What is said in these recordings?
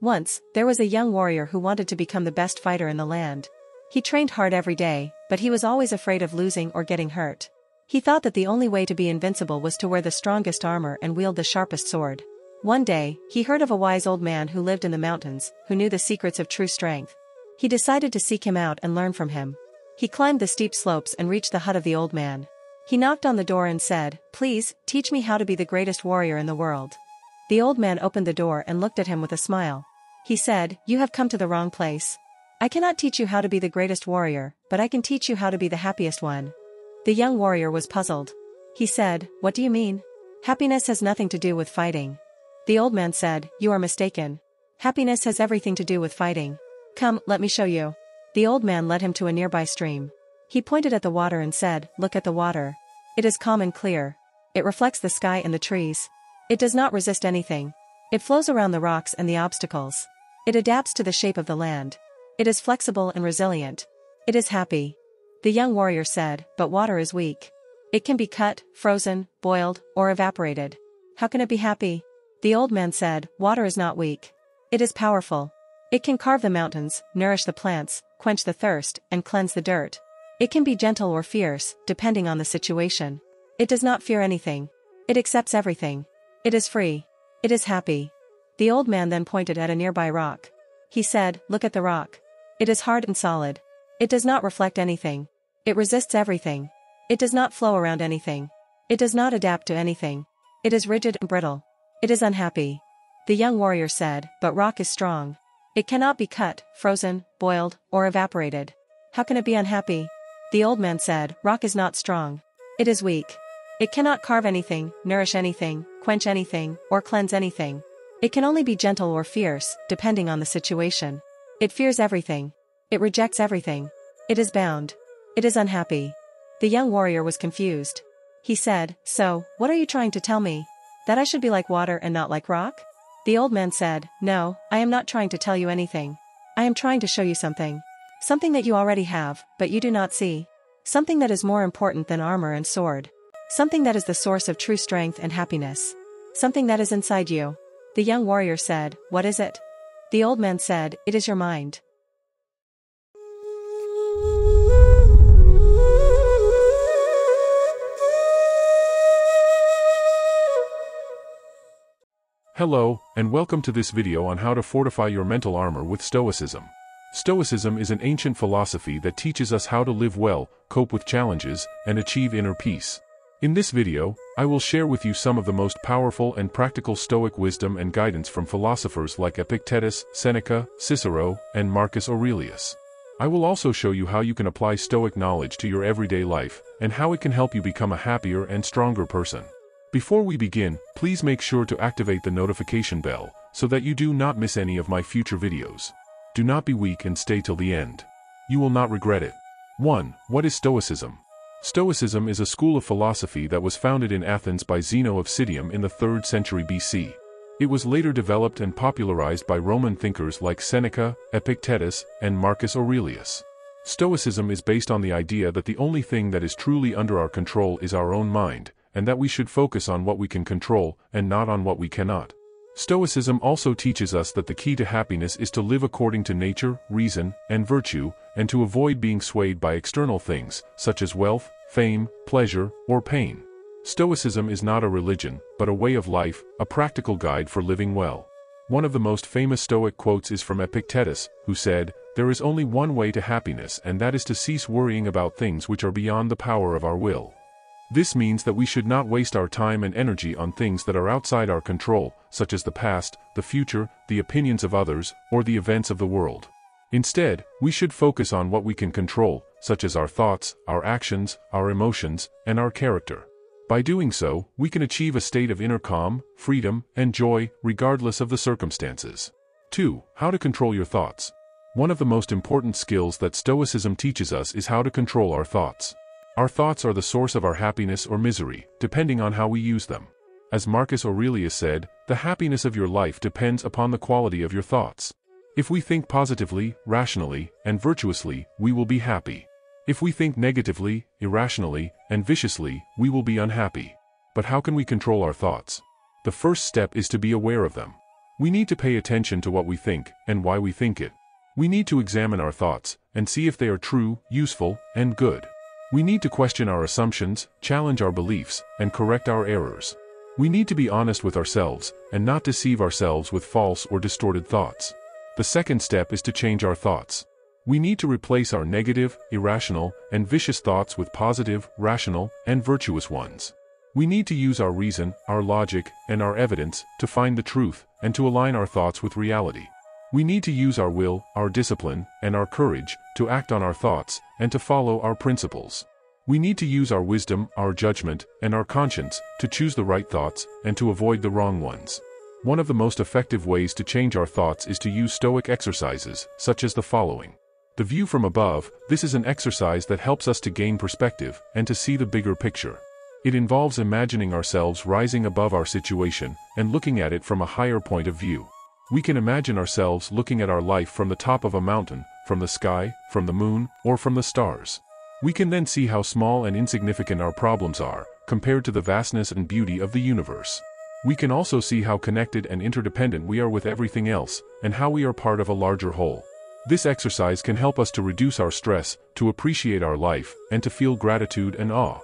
Once, there was a young warrior who wanted to become the best fighter in the land. He trained hard every day, but he was always afraid of losing or getting hurt. He thought that the only way to be invincible was to wear the strongest armor and wield the sharpest sword. One day, he heard of a wise old man who lived in the mountains, who knew the secrets of true strength. He decided to seek him out and learn from him. He climbed the steep slopes and reached the hut of the old man. He knocked on the door and said, "Please, teach me how to be the greatest warrior in the world." The old man opened the door and looked at him with a smile. He said, "You have come to the wrong place. I cannot teach you how to be the greatest warrior, but I can teach you how to be the happiest one." The young warrior was puzzled. He said, "What do you mean? Happiness has nothing to do with fighting." The old man said, "You are mistaken. Happiness has everything to do with fighting. Come, let me show you." The old man led him to a nearby stream. He pointed at the water and said, "Look at the water. It is calm and clear. It reflects the sky and the trees. It does not resist anything. It flows around the rocks and the obstacles. It adapts to the shape of the land. It is flexible and resilient. It is happy." The young warrior said, "But water is weak. It can be cut, frozen, boiled, or evaporated. How can it be happy?" The old man said, "Water is not weak. It is powerful. It can carve the mountains, nourish the plants, quench the thirst, and cleanse the dirt. It can be gentle or fierce, depending on the situation. It does not fear anything. It accepts everything. It is free. It is happy." The old man then pointed at a nearby rock. He said, "Look at the rock. It is hard and solid. It does not reflect anything. It resists everything. It does not flow around anything. It does not adapt to anything. It is rigid and brittle. It is unhappy." The young warrior said, "But rock is strong. It cannot be cut, frozen, boiled, or evaporated. How can it be unhappy?" The old man said, "Rock is not strong. It is weak. It cannot carve anything, nourish anything, quench anything, or cleanse anything. It can only be gentle or fierce, depending on the situation. It fears everything. It rejects everything. It is bound. It is unhappy." The young warrior was confused. He said, "So, what are you trying to tell me? That I should be like water and not like rock?" The old man said, "No, I am not trying to tell you anything. I am trying to show you something. Something that you already have, but you do not see. Something that is more important than armor and sword. Something that is the source of true strength and happiness. Something that is inside you." The young warrior said, "What is it?" The old man said, "It is your mind." Hello, and welcome to this video on how to fortify your mental armor with Stoicism. Stoicism is an ancient philosophy that teaches us how to live well, cope with challenges, and achieve inner peace. In this video, I will share with you some of the most powerful and practical Stoic wisdom and guidance from philosophers like Epictetus, Seneca, Cicero, and Marcus Aurelius. I will also show you how you can apply Stoic knowledge to your everyday life, and how it can help you become a happier and stronger person. Before we begin, please make sure to activate the notification bell, so that you do not miss any of my future videos. Do not be weak and stay till the end. You will not regret it. 1. What is Stoicism? Stoicism is a school of philosophy that was founded in Athens by Zeno of Citium in the 3rd century BC. It was later developed and popularized by Roman thinkers like Seneca, Epictetus, and Marcus Aurelius. Stoicism is based on the idea that the only thing that is truly under our control is our own mind, and that we should focus on what we can control, and not on what we cannot. Stoicism also teaches us that the key to happiness is to live according to nature, reason, and virtue, and to avoid being swayed by external things, such as wealth, fame, pleasure, or pain. Stoicism is not a religion, but a way of life, a practical guide for living well. One of the most famous Stoic quotes is from Epictetus, who said, "There is only one way to happiness, and that is to cease worrying about things which are beyond the power of our will." This means that we should not waste our time and energy on things that are outside our control, such as the past, the future, the opinions of others, or the events of the world. Instead, we should focus on what we can control, such as our thoughts, our actions, our emotions, and our character. By doing so, we can achieve a state of inner calm, freedom, and joy, regardless of the circumstances. 2. How to control your thoughts. One of the most important skills that Stoicism teaches us is how to control our thoughts. Our thoughts are the source of our happiness or misery, depending on how we use them. As Marcus Aurelius said, "The happiness of your life depends upon the quality of your thoughts." If we think positively, rationally, and virtuously, we will be happy. If we think negatively, irrationally, and viciously, we will be unhappy. But how can we control our thoughts? The first step is to be aware of them. We need to pay attention to what we think and why we think it. We need to examine our thoughts and see if they are true, useful, and good. We need to question our assumptions, challenge our beliefs, and correct our errors. We need to be honest with ourselves and not deceive ourselves with false or distorted thoughts. The second step is to change our thoughts. We need to replace our negative, irrational, and vicious thoughts with positive, rational, and virtuous ones. We need to use our reason, our logic, and our evidence to find the truth and to align our thoughts with reality. We need to use our will, our discipline, and our courage to act on our thoughts and to follow our principles. We need to use our wisdom, our judgment, and our conscience to choose the right thoughts and to avoid the wrong ones. One of the most effective ways to change our thoughts is to use stoic exercises, such as the following. The view from above. This is an exercise that helps us to gain perspective and to see the bigger picture. It involves imagining ourselves rising above our situation and looking at it from a higher point of view. We can imagine ourselves looking at our life from the top of a mountain, from the sky, from the moon, or from the stars. We can then see how small and insignificant our problems are, compared to the vastness and beauty of the universe. We can also see how connected and interdependent we are with everything else, and how we are part of a larger whole. This exercise can help us to reduce our stress, to appreciate our life, and to feel gratitude and awe.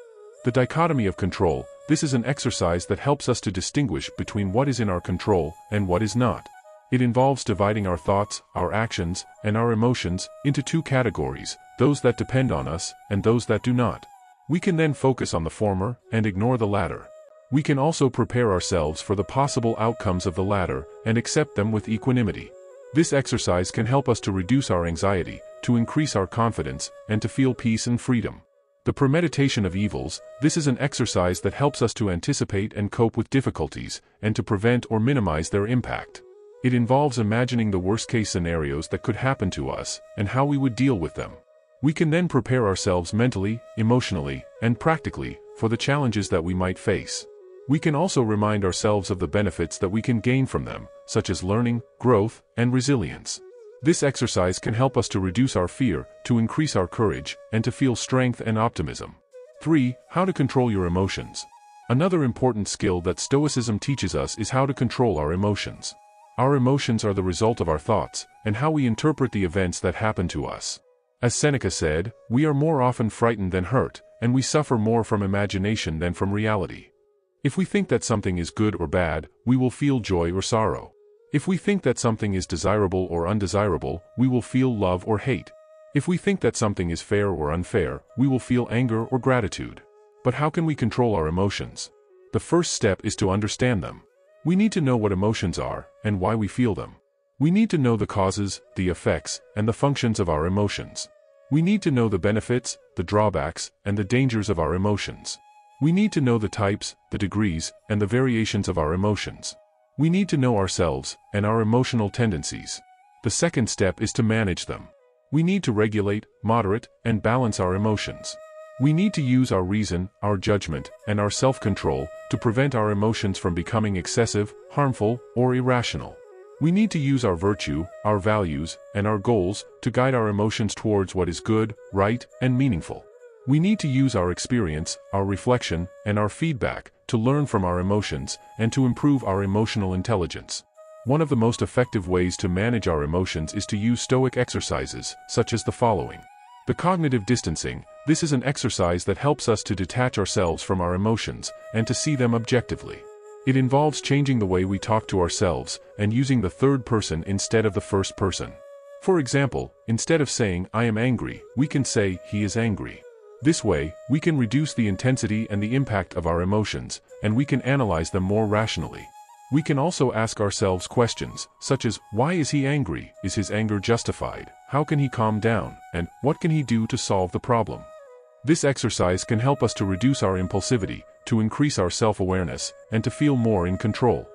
The dichotomy of control. This is an exercise that helps us to distinguish between what is in our control and what is not. It involves dividing our thoughts, our actions, and our emotions into two categories, those that depend on us and those that do not. We can then focus on the former and ignore the latter. We can also prepare ourselves for the possible outcomes of the latter and accept them with equanimity. This exercise can help us to reduce our anxiety, to increase our confidence, and to feel peace and freedom. The premeditation of evils. This is an exercise that helps us to anticipate and cope with difficulties, and to prevent or minimize their impact. It involves imagining the worst-case scenarios that could happen to us, and how we would deal with them. We can then prepare ourselves mentally, emotionally, and practically for the challenges that we might face. We can also remind ourselves of the benefits that we can gain from them, such as learning, growth, and resilience. This exercise can help us to reduce our fear, to increase our courage, and to feel strength and optimism. 3. How to control your emotions. Another important skill that Stoicism teaches us is how to control our emotions. Our emotions are the result of our thoughts, and how we interpret the events that happen to us. As Seneca said, we are more often frightened than hurt, and we suffer more from imagination than from reality. If we think that something is good or bad, we will feel joy or sorrow. If we think that something is desirable or undesirable, we will feel love or hate. If we think that something is fair or unfair, we will feel anger or gratitude. But how can we control our emotions? The first step is to understand them. We need to know what emotions are, and why we feel them. We need to know the causes, the effects, and the functions of our emotions. We need to know the benefits, the drawbacks, and the dangers of our emotions. We need to know the types, the degrees, and the variations of our emotions. We need to know ourselves, and our emotional tendencies. The second step is to manage them. We need to regulate, moderate, and balance our emotions. We need to use our reason, our judgment, and our self-control to prevent our emotions from becoming excessive, harmful, or irrational. We need to use our virtue, our values, and our goals to guide our emotions towards what is good, right, and meaningful. We need to use our experience, our reflection, and our feedback to learn from our emotions and to improve our emotional intelligence. One of the most effective ways to manage our emotions is to use stoic exercises, such as the following. The cognitive distancing. This is an exercise that helps us to detach ourselves from our emotions and to see them objectively. It involves changing the way we talk to ourselves and using the third person instead of the first person. For example, instead of saying, "I am angry," we can say, "He is angry." This way, we can reduce the intensity and the impact of our emotions, and we can analyze them more rationally. We can also ask ourselves questions, such as, why is he angry? Is his anger justified? How can he calm down? And what can he do to solve the problem? This exercise can help us to reduce our impulsivity, to increase our self-awareness, and to feel more in control.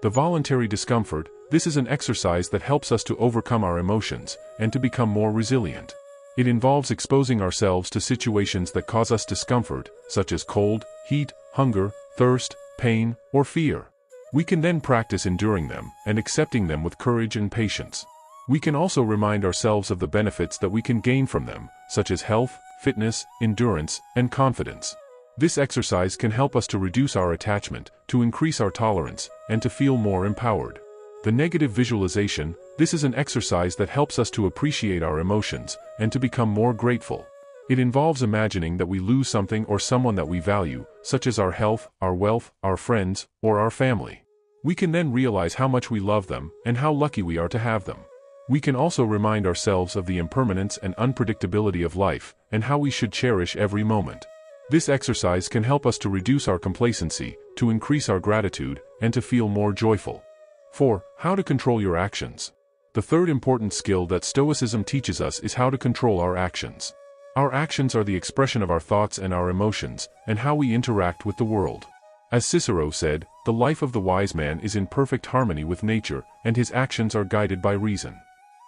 The voluntary discomfort. This is an exercise that helps us to overcome our emotions and to become more resilient. It involves exposing ourselves to situations that cause us discomfort, such as cold, heat, hunger, thirst, pain, or fear. We can then practice enduring them and accepting them with courage and patience. We can also remind ourselves of the benefits that we can gain from them, such as health, fitness, endurance, and confidence. This exercise can help us to reduce our attachment, to increase our tolerance, and to feel more empowered. The negative visualization, this is an exercise that helps us to appreciate our emotions and to become more grateful. It involves imagining that we lose something or someone that we value, such as our health, our wealth, our friends, or our family. We can then realize how much we love them and how lucky we are to have them. We can also remind ourselves of the impermanence and unpredictability of life and how we should cherish every moment. This exercise can help us to reduce our complacency, to increase our gratitude, and to feel more joyful. 4. How to control your actions. The third important skill that Stoicism teaches us is how to control our actions. Our actions are the expression of our thoughts and our emotions, and how we interact with the world. As Cicero said, the life of the wise man is in perfect harmony with nature, and his actions are guided by reason.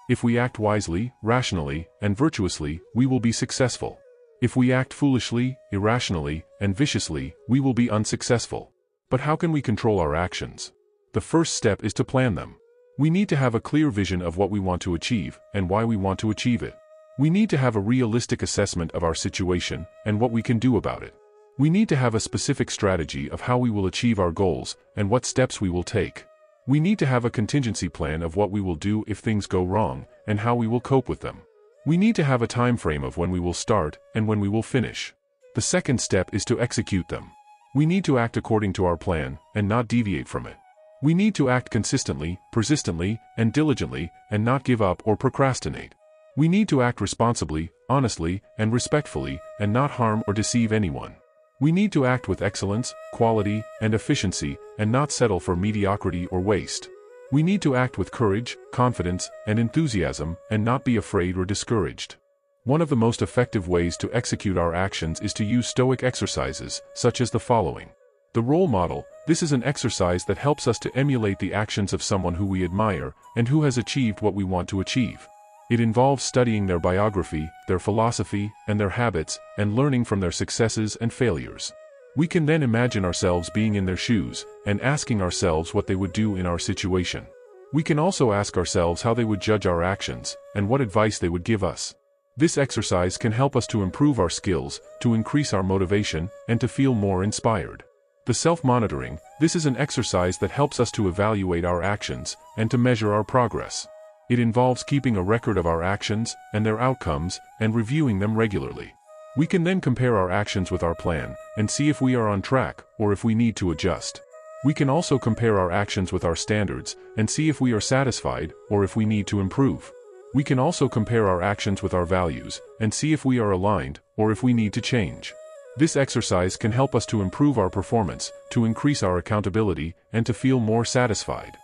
If we act wisely, rationally, and virtuously, we will be successful. If we act foolishly, irrationally, and viciously, we will be unsuccessful. But how can we control our actions? The first step is to plan them. We need to have a clear vision of what we want to achieve, and why we want to achieve it. We need to have a realistic assessment of our situation, and what we can do about it. We need to have a specific strategy of how we will achieve our goals, and what steps we will take. We need to have a contingency plan of what we will do if things go wrong, and how we will cope with them. We need to have a time frame of when we will start, and when we will finish. The second step is to execute them. We need to act according to our plan, and not deviate from it. We need to act consistently, persistently, and diligently, and not give up or procrastinate. We need to act responsibly, honestly, and respectfully, and not harm or deceive anyone. We need to act with excellence, quality, and efficiency, and not settle for mediocrity or waste. We need to act with courage, confidence, and enthusiasm, and not be afraid or discouraged. One of the most effective ways to execute our actions is to use stoic exercises, such as the following. The role model, this is an exercise that helps us to emulate the actions of someone who we admire, and who has achieved what we want to achieve. It involves studying their biography, their philosophy, and their habits, and learning from their successes and failures. We can then imagine ourselves being in their shoes, and asking ourselves what they would do in our situation. We can also ask ourselves how they would judge our actions, and what advice they would give us. This exercise can help us to improve our skills, to increase our motivation, and to feel more inspired. The self-monitoring, this is an exercise that helps us to evaluate our actions, and to measure our progress. It involves keeping a record of our actions, and their outcomes, and reviewing them regularly. We can then compare our actions with our plan, and see if we are on track, or if we need to adjust. We can also compare our actions with our standards, and see if we are satisfied, or if we need to improve. We can also compare our actions with our values, and see if we are aligned, or if we need to change. This exercise can help us to improve our performance, to increase our accountability, and to feel more satisfied.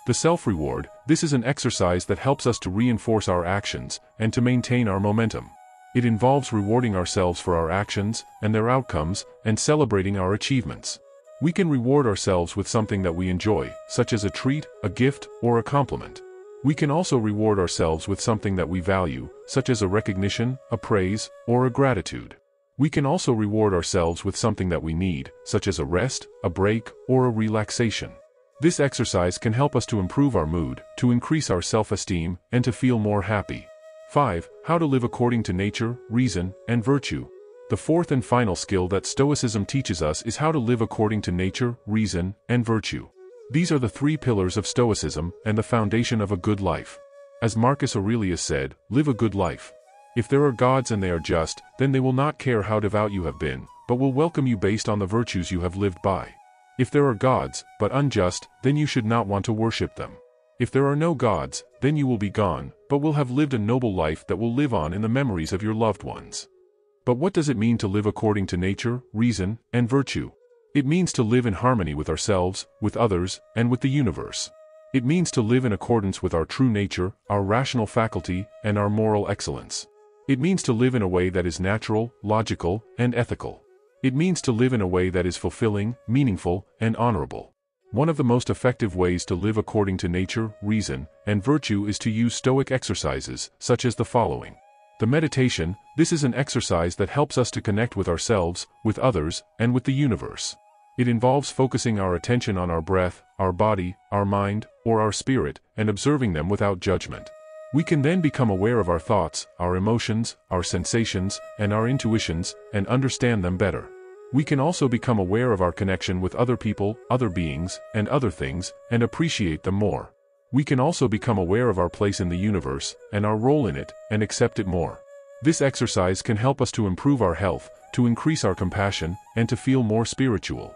The self-reward, this is an exercise that helps us to reinforce our actions, and to maintain our momentum. It involves rewarding ourselves for our actions, and their outcomes, and celebrating our achievements. We can reward ourselves with something that we enjoy, such as a treat, a gift, or a compliment. We can also reward ourselves with something that we value, such as a recognition, a praise, or a gratitude. We can also reward ourselves with something that we need, such as a rest, a break, or a relaxation. This exercise can help us to improve our mood, to increase our self-esteem, and to feel more happy. 5. How to live according to nature, reason, and virtue. The fourth and final skill that Stoicism teaches us is how to live according to nature, reason, and virtue. These are the three pillars of Stoicism, and the foundation of a good life. As Marcus Aurelius said, live a good life. If there are gods and they are just, then they will not care how devout you have been, but will welcome you based on the virtues you have lived by. If there are gods, but unjust, then you should not want to worship them. If there are no gods, then you will be gone, but will have lived a noble life that will live on in the memories of your loved ones. But what does it mean to live according to nature, reason, and virtue? It means to live in harmony with ourselves, with others, and with the universe. It means to live in accordance with our true nature, our rational faculty, and our moral excellence. It means to live in a way that is natural, logical, and ethical. It means to live in a way that is fulfilling, meaningful, and honorable. One of the most effective ways to live according to nature, reason, and virtue is to use stoic exercises, such as the following. The meditation, this is an exercise that helps us to connect with ourselves, with others, and with the universe. It involves focusing our attention on our breath, our body, our mind, or our spirit, and observing them without judgment. We can then become aware of our thoughts, our emotions, our sensations, and our intuitions, and understand them better. We can also become aware of our connection with other people, other beings, and other things, and appreciate them more. We can also become aware of our place in the universe, and our role in it, and accept it more. This exercise can help us to improve our health, to increase our compassion, and to feel more spiritual.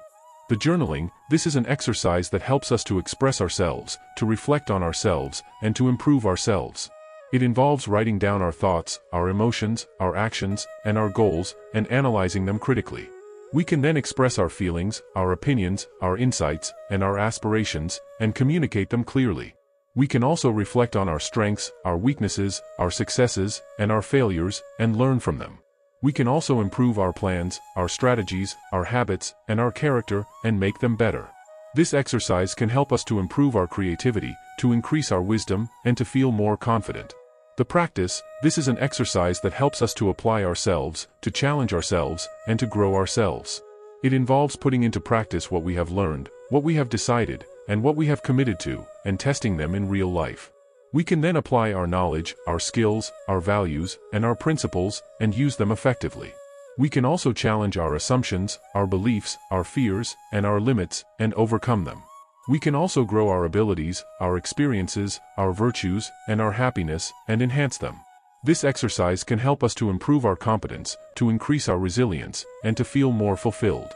The journaling, this is an exercise that helps us to express ourselves, to reflect on ourselves, and to improve ourselves. It involves writing down our thoughts, our emotions, our actions, and our goals, and analyzing them critically. We can then express our feelings, our opinions, our insights, and our aspirations, and communicate them clearly. We can also reflect on our strengths, our weaknesses, our successes, and our failures, and learn from them. We can also improve our plans, our strategies, our habits, and our character, and make them better. This exercise can help us to improve our creativity, to increase our wisdom, and to feel more confident. The practice, this is an exercise that helps us to apply ourselves, to challenge ourselves, and to grow ourselves. It involves putting into practice what we have learned, what we have decided, and what we have committed to, and testing them in real life. We can then apply our knowledge, our skills, our values, and our principles, and use them effectively. We can also challenge our assumptions, our beliefs, our fears, and our limits, and overcome them. We can also grow our abilities, our experiences, our virtues, and our happiness, and enhance them. This exercise can help us to improve our competence, to increase our resilience, and to feel more fulfilled.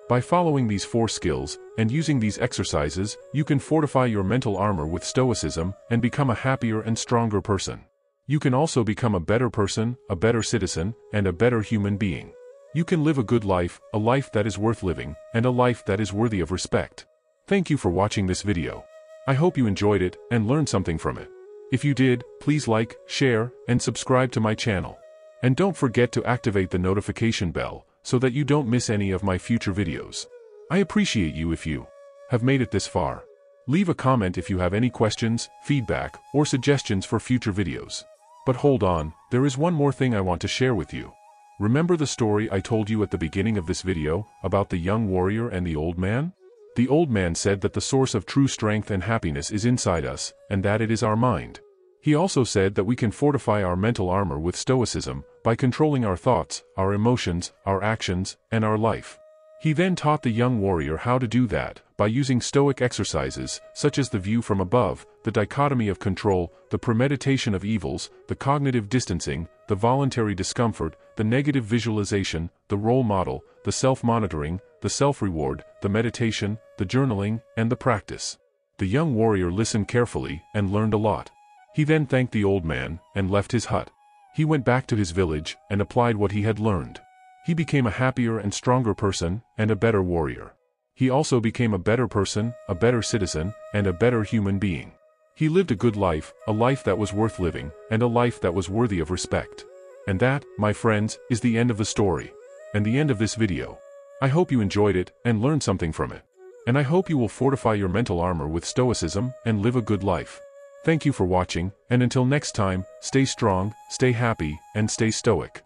By following these 4 skills, and using these exercises, you can fortify your mental armor with stoicism, and become a happier and stronger person. You can also become a better person, a better citizen, and a better human being. You can live a good life, a life that is worth living, and a life that is worthy of respect. Thank you for watching this video. I hope you enjoyed it, and learned something from it. If you did, please like, share, and subscribe to my channel. And don't forget to activate the notification bell, so that you don't miss any of my future videos. I appreciate you if you have made it this far. Leave a comment if you have any questions, feedback, or suggestions for future videos. But hold on, there is one more thing I want to share with you. Remember the story I told you at the beginning of this video, about the young warrior and the old man? The old man said that the source of true strength and happiness is inside us, and that it is our mind. He also said that we can fortify our mental armor with stoicism, by controlling our thoughts, our emotions, our actions, and our life. He then taught the young warrior how to do that, by using stoic exercises, such as the view from above, the dichotomy of control, the premeditation of evils, the cognitive distancing, the voluntary discomfort, the negative visualization, the role model, the self-monitoring, the self-reward, the meditation, the journaling, and the practice. The young warrior listened carefully, and learned a lot. He then thanked the old man, and left his hut. He went back to his village, and applied what he had learned. He became a happier and stronger person, and a better warrior. He also became a better person, a better citizen, and a better human being. He lived a good life, a life that was worth living, and a life that was worthy of respect. And that, my friends, is the end of the story. And the end of this video. I hope you enjoyed it, and learned something from it. And I hope you will fortify your mental armor with stoicism, and live a good life. Thank you for watching, and until next time, stay strong, stay happy, and stay stoic.